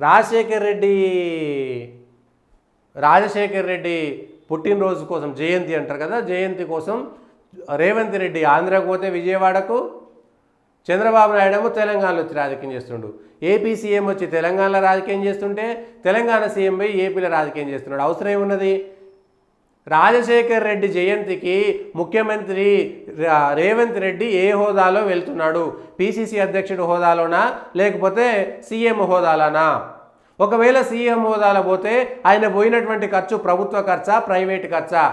రాజశేఖర్ రెడ్డి పుట్టినరోజు కోసం జయంతి అంటారు కదా, జయంతి కోసం రేవంత్ రెడ్డి ఆంధ్రాకు పోతే విజయవాడకు, చంద్రబాబు నాయుడు ఏమో తెలంగాణలో వచ్చి రాజకీయం చేస్తుండు. ఏపీ సీఎం వచ్చి తెలంగాణలో రాజకీయం చేస్తుంటే తెలంగాణ సీఎం పోయి ఏపీలో రాజకీయం చేస్తున్నాడు. అవసరం ఏమున్నది? రాజశేఖర్ రెడ్డి జయంతికి ముఖ్యమంత్రి రేవంత్ రెడ్డి ఏ హోదాలో వెళ్తున్నాడు? పిసిసి అధ్యక్షుడు హోదాలోనా లేకపోతే సీఎం హోదాలోనా? ఒకవేళ సీఎం హోదాలో పోతే ఆయన పోయినటువంటి ఖర్చు ప్రభుత్వ ఖర్చా ప్రైవేట్ ఖర్చా?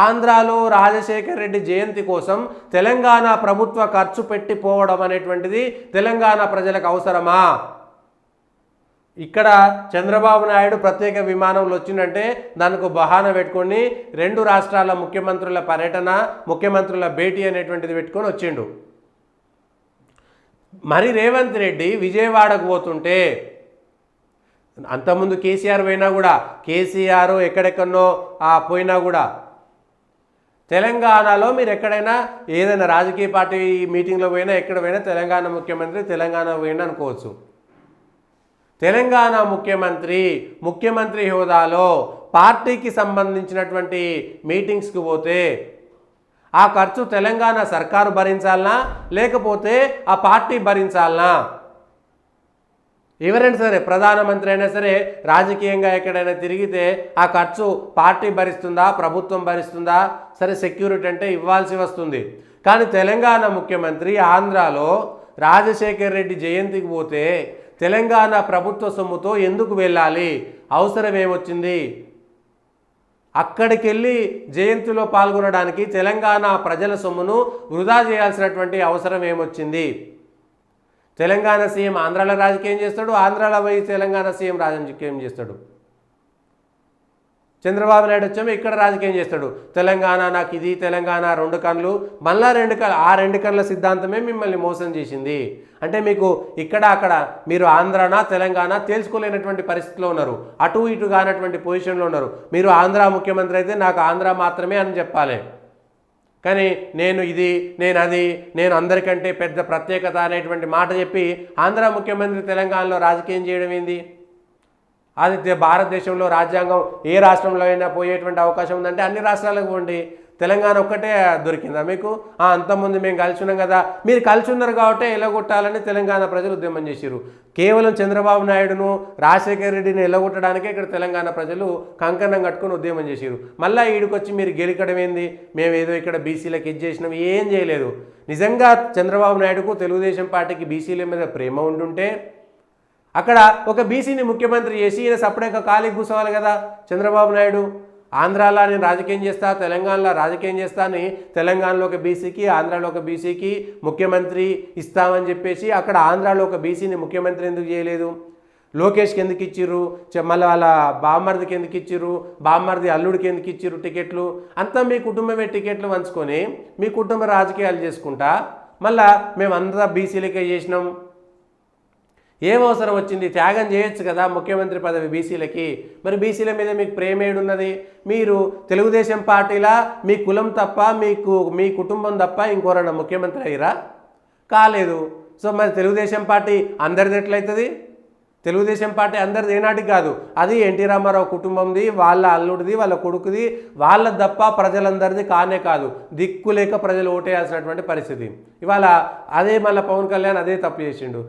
ఆంధ్రాలో రాజశేఖర్ రెడ్డి జయంతి కోసం తెలంగాణ ప్రభుత్వ ఖర్చు పెట్టిపోవడం అనేటువంటిది తెలంగాణ ప్రజలకు అవసరమా? ఇక్కడ చంద్రబాబు నాయుడు ప్రత్యేక విమానంలో వచ్చిందంటే దానికి బహానా పెట్టుకొని 2 రాష్ట్రాల ముఖ్యమంత్రుల పర్యటన, ముఖ్యమంత్రుల భేటీ అనేటువంటిది పెట్టుకొని వచ్చిండు. మరి రేవంత్ రెడ్డి విజయవాడకు పోతుంటే, అంతకుముందు కేసీఆర్ పోయినా కూడా, కేసీఆర్ ఎక్కడెక్కడనో పోయినా కూడా, తెలంగాణలో మీరు ఎక్కడైనా ఏదైనా రాజకీయ పార్టీ మీటింగ్లో పోయినా ఎక్కడ పోయినా తెలంగాణ ముఖ్యమంత్రి తెలంగాణ పోయినా అనుకోవచ్చు. తెలంగాణ ముఖ్యమంత్రి హోదాలో పార్టీకి సంబంధించినటువంటి మీటింగ్స్కి పోతే ఆ ఖర్చు తెలంగాణ సర్కారు భరించాలనా లేకపోతే ఆ పార్టీ భరించాలనా? ఎవరైనా సరే, ప్రధానమంత్రి అయినా సరే, రాజకీయంగా ఎక్కడైనా తిరిగితే ఆ ఖర్చు పార్టీ భరిస్తుందా ప్రభుత్వం భరిస్తుందా? సరే, సెక్యూరిటీ అంటే ఇవ్వాల్సి వస్తుంది. కానీ తెలంగాణ ముఖ్యమంత్రి ఆంధ్రాలో రాజశేఖర్ రెడ్డి జయంతికి పోతే తెలంగాణ ప్రభుత్వ సొమ్ముతో ఎందుకు వెళ్ళాలి? అవసరం ఏమొచ్చింది? అక్కడికి వెళ్ళి జయంతిలో పాల్గొనడానికి తెలంగాణ ప్రజల సొమ్మును వృధా చేయాల్సినటువంటి అవసరం ఏమొచ్చింది? తెలంగాణ సీఎం ఆంధ్రాలో రాజకీయం చేస్తాడు, ఆంధ్రాలో పోయి తెలంగాణ సీఎం రాజకీయం చేస్తాడు. చంద్రబాబు నాయుడు వచ్చామో ఇక్కడ రాజకీయం చేస్తాడు. తెలంగాణ నాకు ఇది, తెలంగాణ 2 కన్నులు, మళ్ళా 2 కన్నులు. ఆ 2 కన్నుల సిద్ధాంతమే మిమ్మల్ని మోసం చేసింది. అంటే మీకు ఇక్కడ అక్కడ మీరు ఆంధ్రానా తెలంగాణ తేల్చుకోలేనటువంటి పరిస్థితిలో ఉన్నారు, అటు ఇటు కానటువంటి పొజిషన్లో ఉన్నారు. మీరు ఆంధ్ర ముఖ్యమంత్రి అయితే నాకు ఆంధ్ర మాత్రమే అని చెప్పాలి. కానీ నేను ఇది, నేను అది, నేను అందరికంటే పెద్ద ప్రత్యేకత అనేటువంటి మాట చెప్పి ఆంధ్ర ముఖ్యమంత్రి తెలంగాణలో రాజకీయం చేయడం ఏంది? అది భారతదేశంలో రాజ్యాంగం ఏ రాష్ట్రంలో అయినా పోయేటువంటి అవకాశం ఉందంటే అన్ని రాష్ట్రాలకు పోండి. తెలంగాణ ఒక్కటే దొరికిందా మీకు? అంతకుముందు మేము కలిసి ఉన్నాం కదా. మీరు కలిసి ఉన్నారు కాబట్టి ఎల్లగొట్టాలని తెలంగాణ ప్రజలు ఉద్యమం చేశారు. కేవలం చంద్రబాబు నాయుడును రాజశేఖర్ రెడ్డిని ఎల్లగొట్టడానికే ఇక్కడ తెలంగాణ ప్రజలు కంకణం కట్టుకుని ఉద్యమం చేశారు. మళ్ళీ ఈడికొచ్చి మీరు గెలికడం ఏంది? మేము ఏదో ఇక్కడ బీసీలకు ఇది చేసినాం, ఏం చేయలేదు. నిజంగా చంద్రబాబు నాయుడుకు తెలుగుదేశం పార్టీకి బీసీల మీద ప్రేమ ఉంటుంటే అక్కడ ఒక బీసీని ముఖ్యమంత్రి చేసి ఈయన సపరేట్గా ఖాళీ కూర్చోవాలి కదా. చంద్రబాబు నాయుడు ఆంధ్రాలో నేను రాజకీయం చేస్తా, తెలంగాణలో రాజకీయం చేస్తా అని తెలంగాణలో ఒక బీసీకి ఆంధ్రాలో ఒక బీసీకి ముఖ్యమంత్రి ఇస్తామని చెప్పేసి అక్కడ ఆంధ్రాలో ఒక బీసీని ముఖ్యమంత్రి ఎందుకు చేయలేదు? లోకేష్కి ఎందుకు ఇచ్చిర్రు? మళ్ళీ వాళ్ళ బామ్మర్దికి ఎందుకు ఇచ్చిర్రు? బామ్మర్ది అల్లుడికి ఎందుకు ఇచ్చిర్రు టికెట్లు? అంతా మీ కుటుంబమే టికెట్లు పంచుకొని మీ కుటుంబ రాజకీయాలు చేసుకుంటా మళ్ళా మేమంతా బీసీలకే చేసినాం. ఏం అవసరం వచ్చింది? త్యాగం చేయొచ్చు కదా ముఖ్యమంత్రి పదవి బీసీలకి. మరి బీసీల మీద మీకు ప్రేమ ఏడున్నది? మీరు తెలుగుదేశం పార్టీలా మీ కులం తప్ప మీ కుటుంబం తప్ప ఇంకోరన్నా ముఖ్యమంత్రి అయ్యారా? కాలేదు. సో మరి తెలుగుదేశం పార్టీ అందరిది ఎట్లయితుంది? తెలుగుదేశం పార్టీ అందరిది ఏనాటికి కాదు, అది ఎన్టీ రామారావు కుటుంబంది, వాళ్ళ అల్లుడిది, వాళ్ళ కొడుకుది, వాళ్ళ తప్ప ప్రజలందరిది కానే కాదు. దిక్కు లేక ప్రజలు ఓటేయాల్సినటువంటి పరిస్థితి. ఇవాళ అదే మళ్ళీ పవన్ కళ్యాణ్ అదే తప్పు చేసిండు.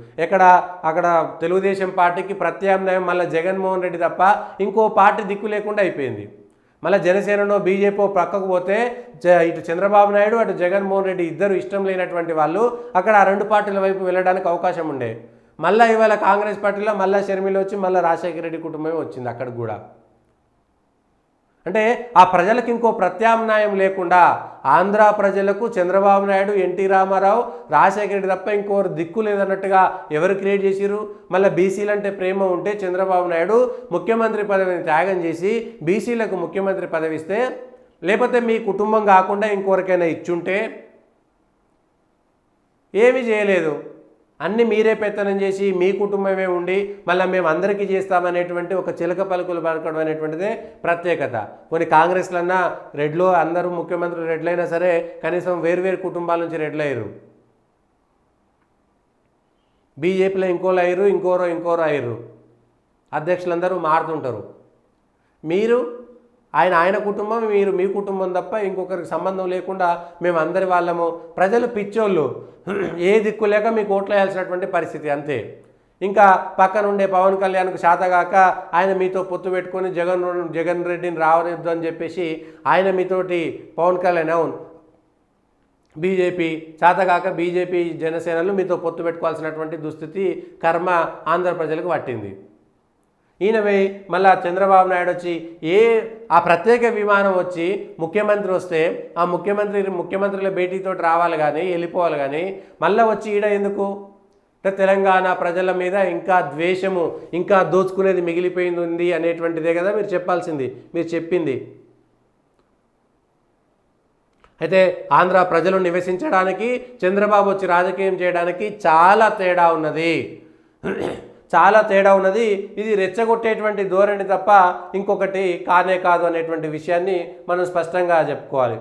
అక్కడ తెలుగుదేశం పార్టీకి ప్రత్యామ్నాయం మళ్ళీ జగన్మోహన్ రెడ్డి తప్ప ఇంకో పార్టీ దిక్కు లేకుండా అయిపోయింది. మళ్ళీ జనసేనలో బీజేపీ పక్కకు పోతే ఇటు చంద్రబాబు నాయుడు అటు జగన్మోహన్ రెడ్డి ఇద్దరు ఇష్టం లేనటువంటి వాళ్ళు అక్కడ ఆ 2 పార్టీల వైపు వెళ్ళడానికి అవకాశం ఉండే. మళ్ళీ ఇవాళ కాంగ్రెస్ పార్టీలో మళ్ళీ షర్మిల వచ్చి మళ్ళీ రాజశేఖర రెడ్డి కుటుంబమే వచ్చింది అక్కడికి కూడా. అంటే ఆ ప్రజలకు ఇంకో ప్రత్యామ్నాయం లేకుండా ఆంధ్ర ప్రజలకు చంద్రబాబు నాయుడు, ఎన్టీ రామారావు, రాజశేఖర రెడ్డి తప్ప ఇంకోరు దిక్కు లేదన్నట్టుగా ఎవరు క్రియేట్ చేసిరు? మళ్ళీ బీసీలు అంటే ప్రేమ ఉంటే చంద్రబాబు నాయుడు ముఖ్యమంత్రి పదవిని త్యాగం చేసి బీసీలకు ముఖ్యమంత్రి పదవి ఇస్తే, లేకపోతే మీ కుటుంబం కాకుండా ఇంకొకరికైనా ఇచ్చుంటే, ఏమీ చేయలేదు. అన్నీ మీరే పెత్తనం చేసి మీ కుటుంబమే ఉండి మళ్ళీ మేము అందరికీ చేస్తామనేటువంటి ఒక చిలక పలుకులు పలకడం అనేటువంటిదే ప్రత్యేకత. కొన్ని కాంగ్రెస్లన్నా రెడ్లో అందరూ ముఖ్యమంత్రి రెడ్లైనా సరే కనీసం వేరువేరు కుటుంబాల నుంచి రెడ్లు అయ్యారు. బీజేపీలో ఇంకోరు అయ్యారు, ఇంకోరు అయ్యారు. అధ్యక్షులందరూ మారుతుంటారు. మీరు ఆయన కుటుంబం, మీరు మీ కుటుంబం తప్ప ఇంకొకరికి సంబంధం లేకుండా మేము అందరి వాళ్ళము. ప్రజలు పిచ్చోళ్ళు, ఏ దిక్కు లేక మీకు ఓట్లు వేయాల్సినటువంటి పరిస్థితి అంతే. ఇంకా పక్కన ఉండే పవన్ కళ్యాణ్కు శాతగాక ఆయన మీతో పొత్తు పెట్టుకొని జగన్ రెడ్డిని రావద్దు అని చెప్పేసి ఆయన మీతోటి పవన్ కళ్యాణ్ అవును బీజేపీ శాతగాక బీజేపీ జనసేనలు మీతో పొత్తు పెట్టుకోవాల్సినటువంటి దుస్థితి కర్మ ఆంధ్ర ప్రజలకు పట్టింది. ఈయనవే మళ్ళా చంద్రబాబు నాయుడు వచ్చి ఆ ప్రత్యేక విమానం వచ్చి ముఖ్యమంత్రి వస్తే ఆ ముఖ్యమంత్రుల భేటీతో రావాలి కానీ వెళ్ళిపోవాలి కానీ మళ్ళీ వచ్చి ఈడ ఎందుకు? అంటే తెలంగాణ ప్రజల మీద ఇంకా ద్వేషము, ఇంకా దోచుకునేది మిగిలిపోయింది అనేటువంటిదే కదా మీరు చెప్పాల్సింది, మీరు చెప్పింది. అయితే ఆంధ్ర ప్రజలు నివసించడానికి చంద్రబాబు వచ్చి రాజకీయం చేయడానికి చాలా తేడా ఉన్నది, చాలా తేడా ఉన్నది. ఇది రెచ్చగొట్టేటువంటి ధోరణి తప్ప ఇంకొకటి కానే కాదు అనేటువంటి విషయాన్ని మనం స్పష్టంగా చెప్పుకోవాలి.